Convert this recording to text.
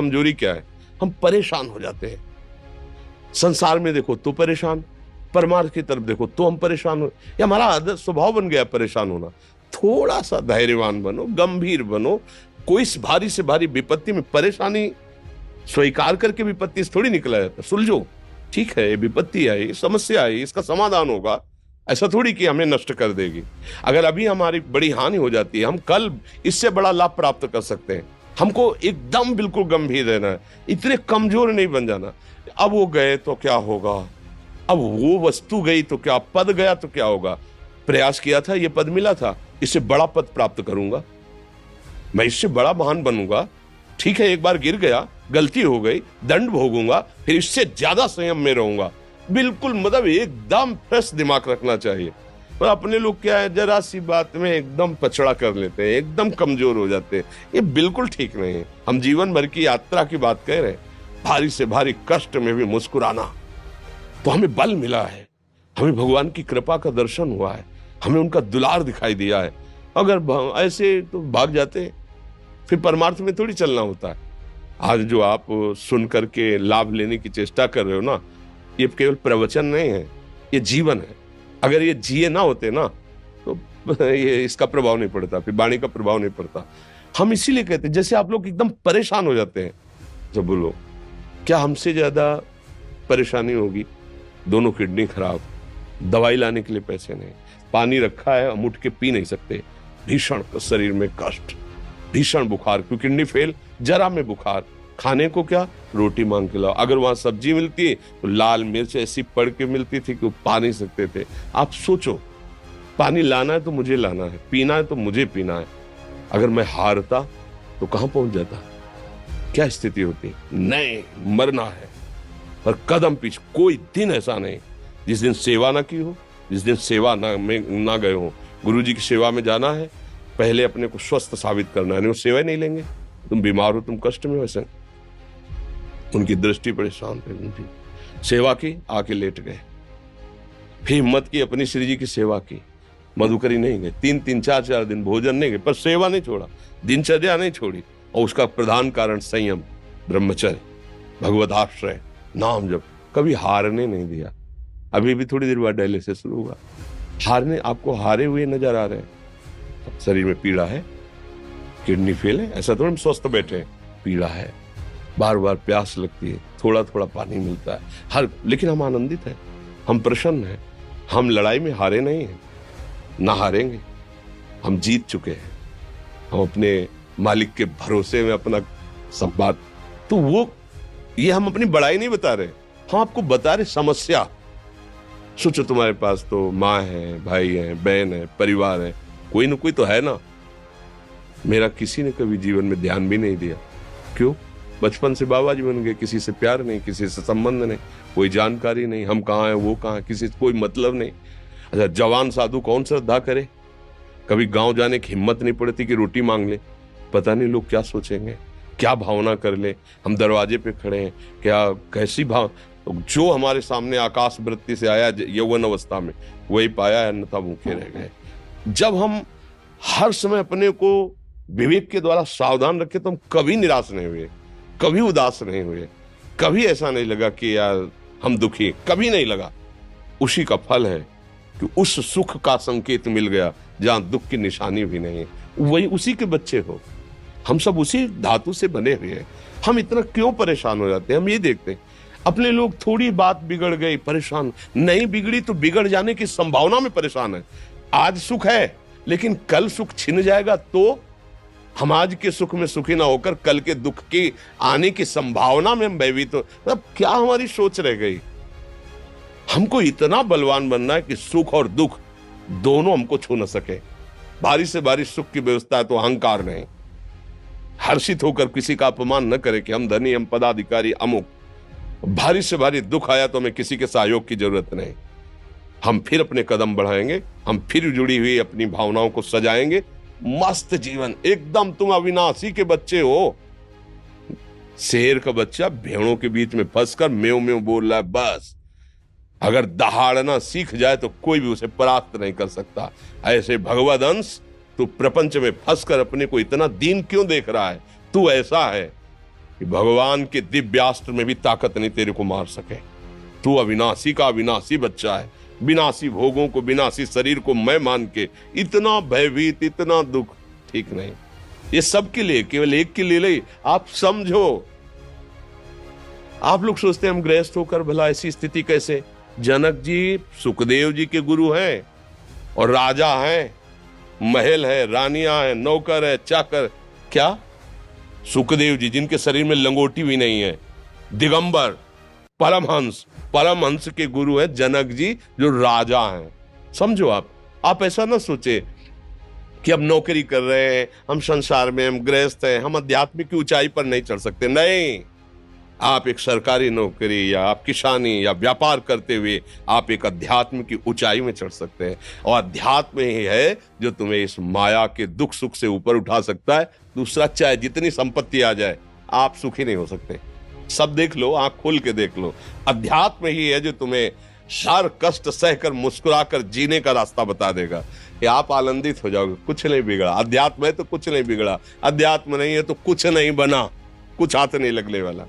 कमजोरी क्या है, हम परेशान हो जाते हैं। संसार में देखो तो परेशान, परमार्थ की तरफ देखो तो हम परेशान हो, ये हमारा आदत स्वभाव बन गया परेशान होना। थोड़ा सा धैर्यवान बनो, गंभीर बनो। कोई भारी से भारी विपत्ति में परेशानी स्वीकार करके विपत्ति से थोड़ी निकला जाता। सुलझो, ठीक है, ये विपत्ति आई, समस्या आई, इसका समाधान होगा। ऐसा थोड़ी कि हमें नष्ट कर देगी। अगर अभी हमारी बड़ी हानि हो जाती है, हम कल इससे बड़ा लाभ प्राप्त कर सकते हैं। हमको एकदम बिल्कुल गंभीर रहना है, इतने कमजोर नहीं बन जाना। अब वो गए तो क्या होगा, अब वो वस्तु गई तो क्या, पद गया तो क्या होगा। प्रयास किया था, ये पद मिला था, इससे बड़ा पद प्राप्त करूंगा, मैं इससे बड़ा महान बनूंगा। ठीक है, एक बार गिर गया, गलती हो गई, दंड भोगूंगा, फिर इससे ज्यादा संयम में रहूंगा। बिल्कुल मतलब एकदम फ्रेश दिमाग रखना चाहिए। और अपने लोग क्या है, जरा सी बात में एकदम पछड़ा कर लेते हैं, एकदम कमजोर हो जाते हैं। ये बिल्कुल ठीक नहीं है। हम जीवन भर की यात्रा की बात कह रहे हैं, भारी से भारी कष्ट में भी मुस्कुराना, तो हमें बल मिला है, हमें भगवान की कृपा का दर्शन हुआ है, हमें उनका दुलार दिखाई दिया है। अगर ऐसे तो भाग जाते, फिर परमार्थ में थोड़ी चलना होता है। आज जो आप सुन करके लाभ लेने की चेष्टा कर रहे हो ना, ये केवल प्रवचन नहीं है, ये जीवन है। अगर ये जिए ना होते ना तो ये इसका प्रभाव नहीं पड़ता, फिर वाणी का प्रभाव नहीं पड़ता। हम इसीलिए कहते हैं, जैसे आप लोग एकदम परेशान हो जाते हैं जब बोलो, क्या हमसे ज्यादा परेशानी होगी? दोनों किडनी खराब, दवाई लाने के लिए पैसे नहीं, पानी रखा है हम उठ के पी नहीं सकते, भीषण शरीर में कष्ट, भीषण बुखार, क्योंकि किडनी फेल, जरा में बुखार, खाने को क्या, रोटी मांग के लाओ। अगर वहां सब्जी मिलती तो लाल मिर्च ऐसी पड़ के मिलती थी कि वो पा नहीं सकते थे। आप सोचो, पानी लाना है तो मुझे लाना है, पीना है तो मुझे पीना है। अगर मैं हारता तो कहां पहुंच जाता, क्या स्थिति होती? नहीं, मरना है पर कदम पीछे। कोई दिन ऐसा नहीं जिस दिन सेवा ना की हो, जिस दिन सेवा ना गए हो। गुरु जी की सेवा में जाना है, पहले अपने को स्वस्थ साबित करना है, नहीं वो सेवा नहीं लेंगे। तुम बीमार हो, तुम कष्ट में हो, ऐसे उनकी दृष्टि परेशान थी, सेवा की, आके लेट गए। फिर हिम्मत की, अपनी श्री जी की सेवा की, मधुकरी नहीं गए, 3-4 दिन भोजन नहीं गए, पर सेवा नहीं छोड़ा, दिनचर्या नहीं छोड़ी। और उसका प्रधान कारण संयम, ब्रह्मचर्य, भगवदाश्रय, नाम जप, कभी हारने नहीं दिया। अभी भी थोड़ी देर बाद डायलिसिस शुरू होगा, हारने, आपको हारे हुए नजर आ रहे हैं। शरीर में पीड़ा है, किडनी फेल है, ऐसा तो हम स्वस्थ बैठे हैं, पीड़ा है, बार बार प्यास लगती है, थोड़ा थोड़ा पानी मिलता है हर, लेकिन हम आनंदित हैं, हम प्रसन्न हैं। हम लड़ाई में हारे नहीं हैं, ना हारेंगे, हम जीत चुके हैं। हम अपने मालिक के भरोसे में अपना सब बात, तो वो ये हम अपनी बड़ाई नहीं बता रहे, हम आपको बता रहे समस्या। सोचो, तुम्हारे पास तो माँ है, भाई है, बहन है, परिवार है, कोई ना कोई तो है ना। मेरा किसी ने कभी जीवन में ध्यान भी नहीं दिया। क्यों? बचपन से बाबा जी बन गए, किसी से प्यार नहीं, किसी से संबंध नहीं, कोई जानकारी नहीं, हम कहाँ हैं, वो कहाँ है, किसी से कोई मतलब नहीं। अच्छा, जवान साधु कौन श्रद्धा करे? कभी गांव जाने की हिम्मत नहीं पड़ती कि रोटी मांग ले, पता नहीं लोग क्या सोचेंगे, क्या भावना कर ले। हम दरवाजे पे खड़े हैं, क्या कैसी भाव, जो हमारे सामने आकाश वृत्ति से आया यौवन अवस्था में वही पाया, अन्यथा भूखे रह गए। जब हम हर समय अपने को विवेक के द्वारा सावधान रखे तो हम कभी निराश नहीं हुए, कभी उदास नहीं हुए, कभी ऐसा नहीं लगा कि यार हम दुखी, कभी नहीं लगा। उसी का फल है कि उस सुख का संकेत मिल गया जहां दुख की निशानी भी नहीं है, वही उसी के बच्चे हो। हम सब उसी धातु से बने हुए हैं। हम इतना क्यों परेशान हो जाते हैं? हम ये देखते हैं अपने लोग, थोड़ी बात बिगड़ गई परेशान, नहीं बिगड़ी तो बिगड़ जाने की संभावना में परेशान है। आज सुख है लेकिन कल सुख छिन जाएगा, तो हम आज के सुख में सुखी ना होकर कल के दुख की आने की संभावना में हम भयभीत हो। मतलब क्या हमारी सोच रह गई? हमको इतना बलवान बनना है कि सुख और दुख दोनों हमको छू न सके। भारी से भारी सुख की व्यवस्था है तो अहंकार नहीं, हर्षित होकर किसी का अपमान न करे कि हम धनी, हम पदाधिकारी, अमुक। भारी से भारी दुख आया तो हमें किसी के सहयोग की जरूरत नहीं, हम फिर अपने कदम बढ़ाएंगे, हम फिर जुड़ी हुई अपनी भावनाओं को सजाएंगे। मस्त जीवन एकदम। तुम अविनाशी के बच्चे हो। शेर का बच्चा भेड़ों के बीच में फंसकर म्यों म्यों बोल रहा है, बस अगर दहाड़ना सीख जाए तो कोई भी उसे परास्त नहीं कर सकता। ऐसे भगवद अंश, तू प्रपंच में फंसकर अपने को इतना दीन क्यों देख रहा है? तू ऐसा है, कि भगवान के दिव्यास्त्र में भी ताकत नहीं तेरे को मार सके। तू अविनाशी का अविनाशी बच्चा है। विनाशी भोगों को, विनाशी शरीर को मैं मान के इतना भयभीत, इतना दुख ठीक नहीं। ये सबके लिए, केवल एक के लिए नहीं। आप समझो, आप लोग सोचते हैं हम गृहस्थ होकर भला ऐसी स्थिति कैसे। जनक जी सुखदेव जी के गुरु हैं और राजा हैं, महल है, रानियां हैं, नौकर है, चाकर। क्या सुखदेव जी जिनके शरीर में लंगोटी भी नहीं है, दिगंबर, परमहंस, परमहंस के गुरु हैं जनक जी जो राजा हैं। समझो आप ऐसा ना सोचे कि हम नौकरी कर रहे हैं, हम संसार में, हम गृहस्थ हैं, हम आध्यात्मिक की ऊंचाई पर नहीं चढ़ सकते। नहीं, आप एक सरकारी नौकरी या आप किसानी या व्यापार करते हुए आप एक अध्यात्म की ऊंचाई में चढ़ सकते हैं। और अध्यात्म ही है जो तुम्हें इस माया के दुख सुख से ऊपर उठा सकता है। दूसरा, चाहे जितनी संपत्ति आ जाए, आप सुखी नहीं हो सकते। सब देख लो, आंख खोल के देख लो, अध्यात्म ही है जो तुम्हें हर कष्ट सहकर मुस्कुराकर जीने का रास्ता बता देगा। कि आप आनंदित हो जाओगे, कुछ नहीं बिगड़ा। अध्यात्म है तो कुछ नहीं बिगड़ा, अध्यात्म नहीं है तो कुछ नहीं बना, कुछ हाथ नहीं लगने वाला।